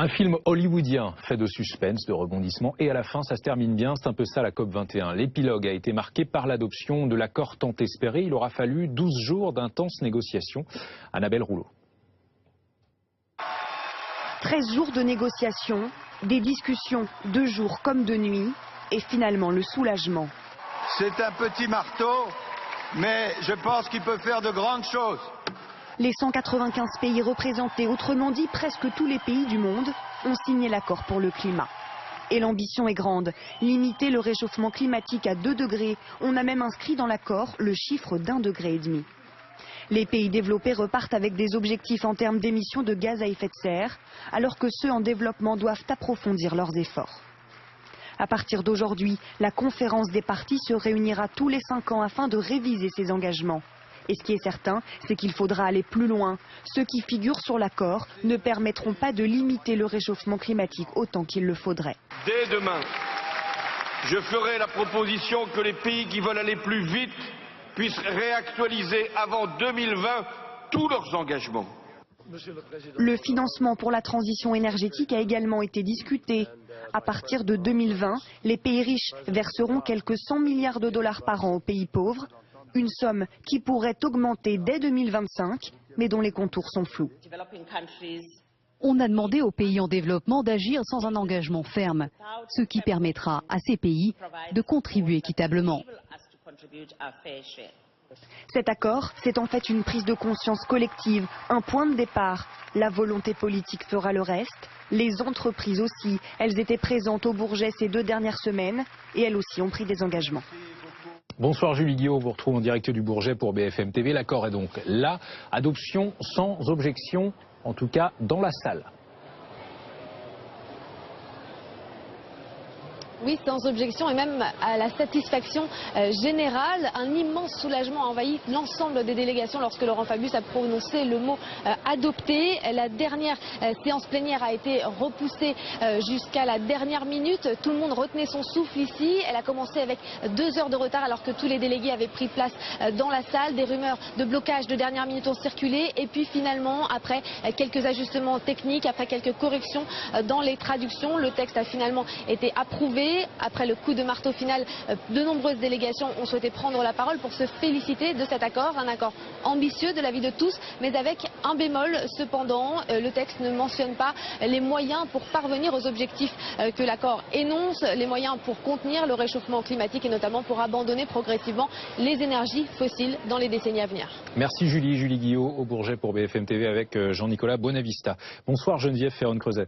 Un film hollywoodien fait de suspense, de rebondissement et à la fin ça se termine bien, c'est un peu ça la COP21. L'épilogue a été marqué par l'adoption de l'accord tant espéré. Il aura fallu 12 jours d'intenses négociations. Annabelle Rouleau. 13 jours de négociations, des discussions de jour comme de nuit et finalement le soulagement. C'est un petit marteau, mais je pense qu'il peut faire de grandes choses. Les 195 pays représentés, autrement dit presque tous les pays du monde, ont signé l'accord pour le climat. Et l'ambition est grande, limiter le réchauffement climatique à 2 degrés. On a même inscrit dans l'accord le chiffre d'1,5 degré. Les pays développés repartent avec des objectifs en termes d'émissions de gaz à effet de serre, alors que ceux en développement doivent approfondir leurs efforts. À partir d'aujourd'hui, la conférence des parties se réunira tous les 5 ans afin de réviser ses engagements. Et ce qui est certain, c'est qu'il faudra aller plus loin. Ceux qui figurent sur l'accord ne permettront pas de limiter le réchauffement climatique autant qu'il le faudrait. Dès demain, je ferai la proposition que les pays qui veulent aller plus vite puissent réactualiser avant 2020 tous leurs engagements. Le financement pour la transition énergétique a également été discuté. À partir de 2020, les pays riches verseront quelques 100 milliards de dollars par an aux pays pauvres. Une somme qui pourrait augmenter dès 2025, mais dont les contours sont flous. On a demandé aux pays en développement d'agir sans un engagement ferme, ce qui permettra à ces pays de contribuer équitablement. Cet accord, c'est en fait une prise de conscience collective, un point de départ. La volonté politique fera le reste. Les entreprises aussi, elles étaient présentes au Bourget ces 2 dernières semaines et elles aussi ont pris des engagements. Bonsoir Julie Guillot, on vous retrouve en direct du Bourget pour BFM TV. L'accord est donc là, adoption sans objection, en tout cas dans la salle. Oui, sans objection et même à la satisfaction générale. Un immense soulagement a envahi l'ensemble des délégations lorsque Laurent Fabius a prononcé le mot adopté. La dernière séance plénière a été repoussée jusqu'à la dernière minute. Tout le monde retenait son souffle ici. Elle a commencé avec 2 heures de retard alors que tous les délégués avaient pris place dans la salle. Des rumeurs de blocage de dernière minute ont circulé. Et puis finalement, après quelques ajustements techniques, après quelques corrections dans les traductions, le texte a finalement été approuvé. Après le coup de marteau final, de nombreuses délégations ont souhaité prendre la parole pour se féliciter de cet accord, un accord ambitieux de l'avis de tous, mais avec un bémol. Cependant, le texte ne mentionne pas les moyens pour parvenir aux objectifs que l'accord énonce, les moyens pour contenir le réchauffement climatique et notamment pour abandonner progressivement les énergies fossiles dans les décennies à venir. Merci Julie, Julie Guillot au Bourget pour BFM TV avec Jean-Nicolas Bonavista. Bonsoir Geneviève Ferron-Creuset.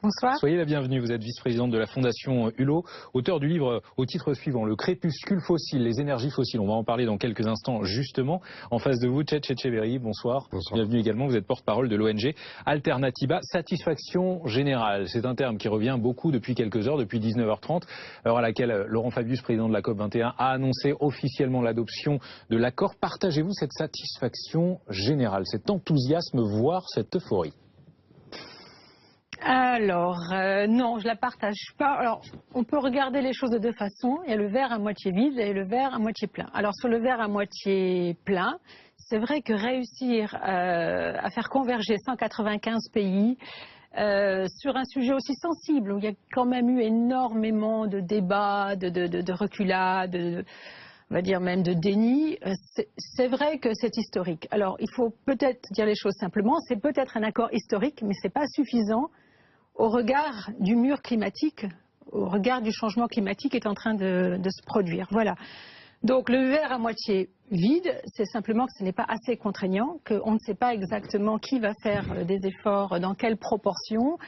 Bonsoir. Soyez la bienvenue, vous êtes vice-présidente de la Fondation Hulot, auteur du livre au titre suivant, Le crépuscule fossile, les énergies fossiles. On va en parler dans quelques instants justement. En face de vous, Tchétché Tchéverry, bonsoir. Bonsoir. Bienvenue également, vous êtes porte-parole de l'ONG Alternativa. Satisfaction générale, c'est un terme qui revient beaucoup depuis quelques heures, depuis 19h30, heure à laquelle Laurent Fabius, président de la COP21, a annoncé officiellement l'adoption de l'accord. Partagez-vous cette satisfaction générale, cet enthousiasme, voire cette euphorie ? Alors, non, je la partage pas. Alors, on peut regarder les choses de 2 façons. Il y a le verre à moitié vide et le verre à moitié plein. Alors, sur le verre à moitié plein, c'est vrai que réussir à faire converger 195 pays sur un sujet aussi sensible, où il y a quand même eu énormément de débats, de reculades, on va dire même de déni, c'est vrai que c'est historique. Alors, il faut peut-être dire les choses simplement, c'est peut-être un accord historique, mais ce n'est pas suffisant au regard du mur climatique, au regard du changement climatique qui est en train de se produire. Voilà. Donc le verre à moitié vide, c'est simplement que ce n'est pas assez contraignant, qu'on ne sait pas exactement qui va faire des efforts, dans quelle proportion,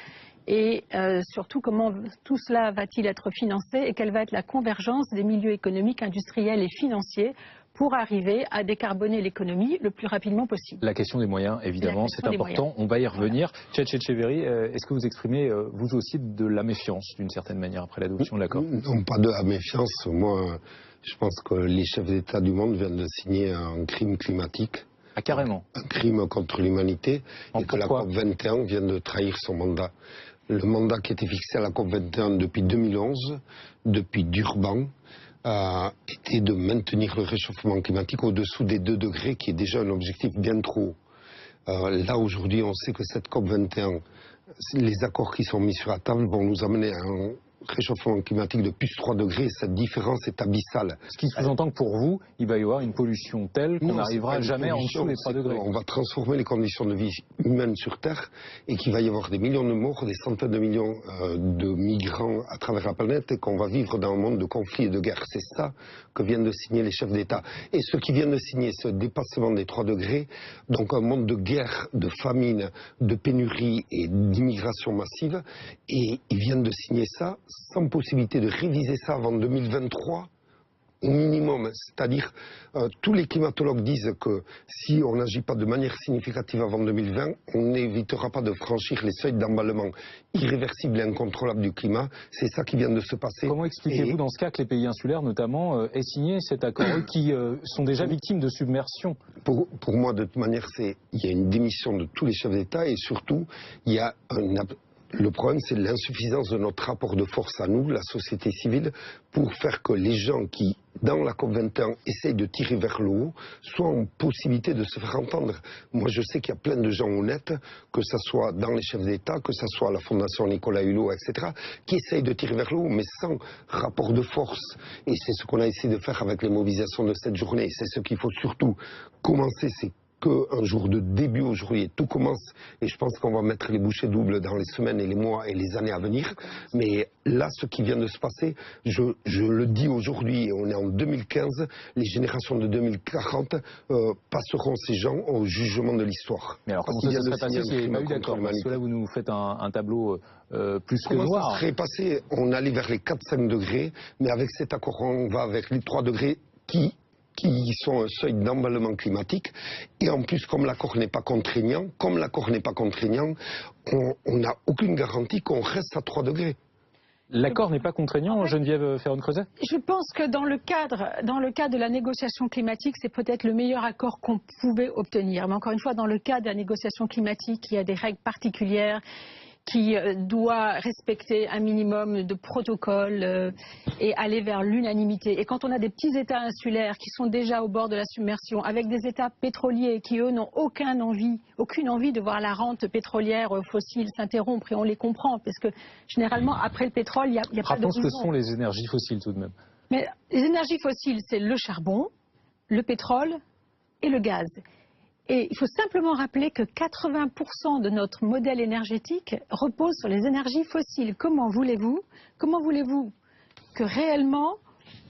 et surtout comment tout cela va-t-il être financé et quelle va être la convergence des milieux économiques, industriels et financiers pour arriver à décarboner l'économie le plus rapidement possible. La question des moyens, évidemment, c'est important. On va y revenir. Tchétché Tchéverry, est-ce que vous exprimez, vous aussi, de la méfiance, d'une certaine manière, après l'adoption de l'accord ? Non, pas de la méfiance. Moi, je pense que les chefs d'État du monde viennent de signer un crime climatique. Ah, carrément. Un crime contre l'humanité. Et que la COP21 vient de trahir son mandat. Le mandat qui était fixé à la COP21 depuis 2011, depuis Durban, était de maintenir le réchauffement climatique au-dessous des 2 degrés, qui est déjà un objectif bien trop haut. Là, aujourd'hui, on sait que cette COP21 les accords qui sont mis sur la table vont nous amener à un réchauffement climatique de plus 3 degrés, cette différence est abyssale. Ce qui sous-entend que pour vous, il va y avoir une pollution telle qu'on n'arrivera jamais en dessous des 3 degrés. On va transformer les conditions de vie humaines sur Terre et qu'il va y avoir des millions de morts, des centaines de millions de migrants à travers la planète et qu'on va vivre dans un monde de conflits et de guerre. C'est ça que viennent de signer les chefs d'État. Et ceux qui viennent de signer ce dépassement des 3 degrés, donc un monde de guerre, de famine, de pénurie et d'immigration massive, et ils viennent de signer ça sans possibilité de réviser ça avant 2023 au minimum. C'est-à-dire, tous les climatologues disent que si on n'agit pas de manière significative avant 2020, on n'évitera pas de franchir les seuils d'emballement irréversibles et incontrôlables du climat. C'est ça qui vient de se passer. Comment expliquez-vous dans ce cas que les pays insulaires, notamment, aient signé cet accord, eux qui sont déjà victimes de submersion? Pour moi, de toute manière, il y a une démission de tous les chefs d'État et surtout, il y a le problème, c'est l'insuffisance de notre rapport de force à nous, la société civile, pour faire que les gens qui, dans la COP21, essayent de tirer vers le haut, soient en possibilité de se faire entendre. Moi, je sais qu'il y a plein de gens honnêtes, que ce soit dans les chefs d'État, que ce soit à la Fondation Nicolas Hulot, etc., qui essayent de tirer vers le haut, mais sans rapport de force. Et c'est ce qu'on a essayé de faire avec les mobilisations de cette journée. C'est ce qu'il faut surtout commencer, c'est qu'un jour de début aujourd'hui, tout commence, et je pense qu'on va mettre les bouchées doubles dans les semaines et les mois et les années à venir, mais là, ce qui vient de se passer, je le dis aujourd'hui, et on est en 2015, les générations de 2040 passeront ces gens au jugement de l'histoire. Mais alors comment ça serait passé s'il n'y avait pas eu d'accord? Parce que là, vous nous faites un tableau plus que noir. Comment ça serait passé? On allait vers les 4-5 degrés, mais avec cet accord, on va avec les 3 degrés qui sont un seuil d'emballement climatique. Et en plus, comme l'accord n'est pas contraignant, on n'a aucune garantie qu'on reste à 3 degrés. L'accord n'est pas contraignant, Geneviève Ferron-Creuset? Je pense que dans le cadre de la négociation climatique, c'est peut-être le meilleur accord qu'on pouvait obtenir. Mais encore une fois, dans le cadre de la négociation climatique, il y a des règles particulières qui doit respecter un minimum de protocole et aller vers l'unanimité. Et quand on a des petits États insulaires qui sont déjà au bord de la submersion, avec des États pétroliers qui, eux, n'ont aucune envie de voir la rente pétrolière fossile s'interrompre, et on les comprend, parce que généralement, après le pétrole, il n'y a pas de Rappelons ce que sont les énergies fossiles tout de même. Mais les énergies fossiles, c'est le charbon, le pétrole et le gaz. Et il faut simplement rappeler que 80% de notre modèle énergétique repose sur les énergies fossiles. Comment voulez-vous que réellement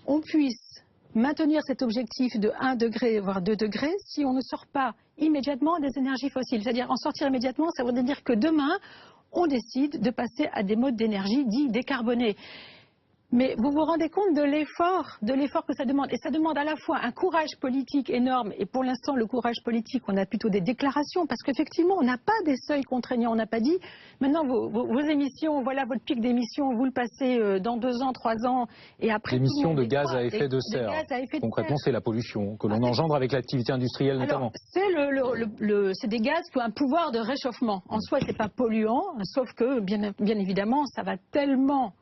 on puisse maintenir cet objectif de 1 degré, voire 2 degrés, si on ne sort pas immédiatement des énergies fossiles? C'est-à-dire en sortir immédiatement, ça veut dire que demain, on décide de passer à des modes d'énergie dits décarbonés. Mais vous vous rendez compte de l'effort que ça demande. Et ça demande à la fois un courage politique énorme. Et pour l'instant, le courage politique, on a plutôt des déclarations. Parce qu'effectivement, on n'a pas des seuils contraignants. On n'a pas dit, maintenant, vos émissions, voilà votre pic d'émissions, vous le passez dans 2 ans, 3 ans. Et après, l'émission de gaz à effet de serre. Concrètement, c'est la pollution que l'on engendre avec l'activité industrielle notamment. C'est des gaz qui ont un pouvoir de réchauffement. En soi, c'est pas polluant, sauf que, bien évidemment, ça va tellement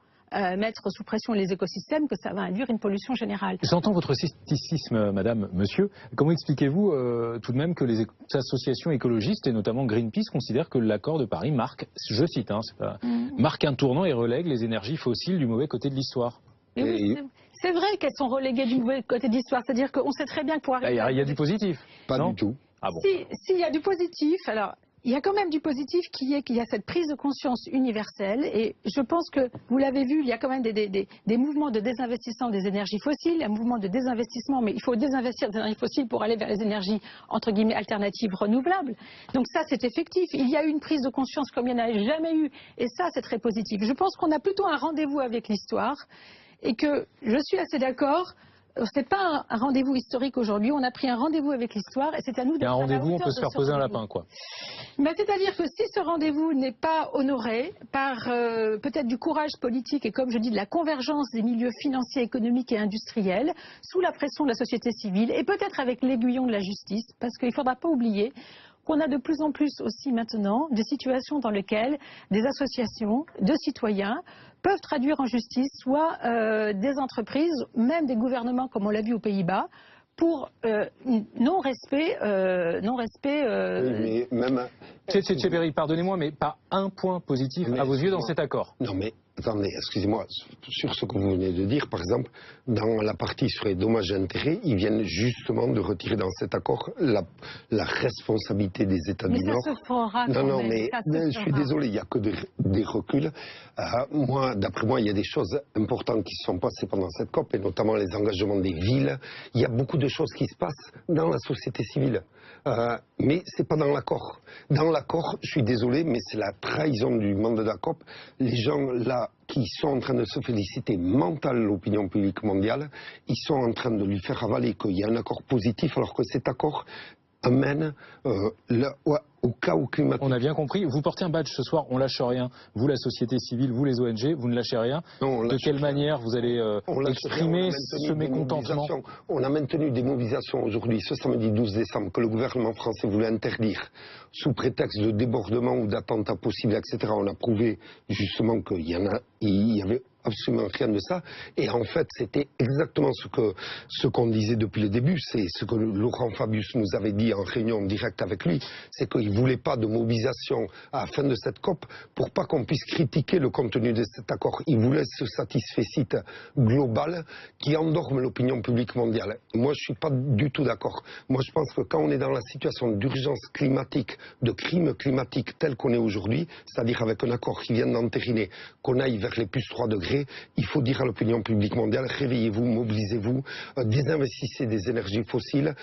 mettre sous pression les écosystèmes que ça va induire une pollution générale. J'entends votre scepticisme, madame, monsieur. Comment expliquez-vous tout de même que les associations écologistes, et notamment Greenpeace, considèrent que l'accord de Paris marque, je cite, marque un tournant et relègue les énergies fossiles du mauvais côté de l'histoire? C'est vrai qu'elles sont reléguées du mauvais côté de l'histoire. C'est-à-dire qu'on sait très bien que pour arriver... Il y a du positif? Pas du tout. Ah bon. S'il y a du positif, alors... Il y a quand même du positif qui est qu'il y a cette prise de conscience universelle, et je pense que, vous l'avez vu, il y a quand même des mouvements de désinvestissement des énergies fossiles, un mouvement de désinvestissement, mais il faut désinvestir des énergies fossiles pour aller vers les énergies, entre guillemets, alternatives renouvelables. Donc ça, c'est effectif. Il y a eu une prise de conscience comme il n'y en a jamais eu, et ça, c'est très positif. Je pense qu'on a plutôt un rendez-vous avec l'histoire, et que je suis assez d'accord. Ce n'est pas un rendez-vous historique aujourd'hui, on a pris un rendez-vous avec l'histoire et c'est à nous de faire. Un rendez-vous, on peut se faire poser un lapin, quoi. C'est-à-dire que si ce rendez-vous n'est pas honoré par peut-être du courage politique et, comme je dis, de la convergence des milieux financiers, économiques et industriels, sous la pression de la société civile et peut-être avec l'aiguillon de la justice, parce qu'il ne faudra pas oublier qu'on a de plus en plus aussi maintenant des situations dans lesquelles des associations de citoyens peuvent traduire en justice soit des entreprises, même des gouvernements comme on l'a vu aux Pays-Bas, pour non-respect. Mais même. Tchétchéberry, pardonnez-moi, mais pas un point positif à vos yeux dans cet accord. Non, mais attendez, excusez-moi, sur ce que vous venez de dire, par exemple, dans la partie sur les dommages et intérêts, ils viennent justement de retirer dans cet accord la responsabilité des États du Nord. Mais ça se fera quand Non, même. mais je suis désolé, il n'y a que des reculs. D'après moi, il y a des choses importantes qui se sont passées pendant cette COP, et notamment les engagements des villes. Il y a beaucoup de choses qui se passent dans la société civile. Mais ce n'est pas dans l'accord. Dans l'accord, je suis désolé, mais c'est la trahison du mandat de la COP. Les gens là qui sont en train de se féliciter mental l'opinion publique mondiale, ils sont en train de lui faire avaler qu'il y a un accord positif, alors que cet accord amène au chaos climatique. On a bien compris. Vous portez un badge ce soir, on lâche rien. Vous, la société civile, vous, les ONG, vous ne lâchez rien. Non, de quelle manière vous allez exprimer ce mécontentement? On a maintenu des mobilisations aujourd'hui, ce samedi 12 décembre, que le gouvernement français voulait interdire, sous prétexte de débordement ou d'attentats possibles, etc. On a prouvé justement qu'il y avait absolument rien de ça. Et en fait, c'était exactement ce qu'on disait depuis le début. C'est ce que Laurent Fabius nous avait dit en réunion directe avec lui. C'est qu'il ne voulait pas de mobilisation à la fin de cette COP pour pas qu'on puisse critiquer le contenu de cet accord. Il voulait ce satisfecit global qui endorme l'opinion publique mondiale. Moi, je ne suis pas du tout d'accord. Moi, je pense que quand on est dans la situation d'urgence climatique, de crime climatique tel qu'on est aujourd'hui, c'est-à-dire avec un accord qui vient d'entériner qu'on aille vers les plus 3 degrés, il faut dire à l'opinion publique mondiale, réveillez-vous, mobilisez-vous, désinvestissez des énergies fossiles,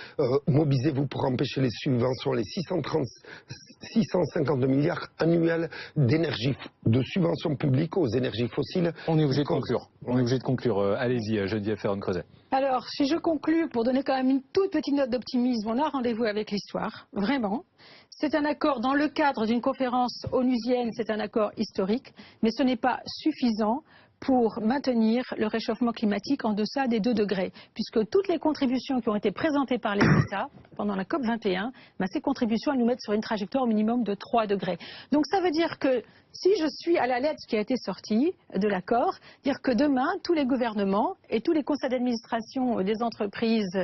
mobilisez-vous pour empêcher les subventions, les 650 milliards annuels de subventions publiques aux énergies fossiles. On est obligé de conclure. On est obligé de conclure. Allez-y, Geneviève Ferron-Creuset. Alors, si je conclus, pour donner quand même une toute petite note d'optimisme, on a rendez-vous avec l'histoire, vraiment. C'est un accord dans le cadre d'une conférence onusienne, c'est un accord historique, mais ce n'est pas suffisant pour maintenir le réchauffement climatique en deçà des 2 degrés, puisque toutes les contributions qui ont été présentées par les États pendant la COP 21, ces contributions, elles nous mettent sur une trajectoire au minimum de 3 degrés. Donc ça veut dire que si je suis à la lettre qui a été sortie de l'accord, dire que demain, tous les gouvernements et tous les conseils d'administration des entreprises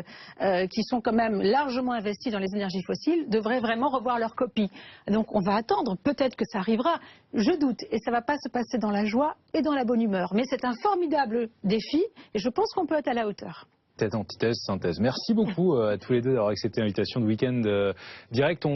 qui sont quand même largement investis dans les énergies fossiles devraient vraiment revoir leur copie. Donc on va attendre, peut-être que ça arrivera, je doute, et ça ne va pas se passer dans la joie et dans la bonne humeur. Mais c'est un formidable défi et je pense qu'on peut être à la hauteur. Tête, antithèse, synthèse. Merci beaucoup à tous les deux d'avoir accepté l'invitation de Week-end Direct.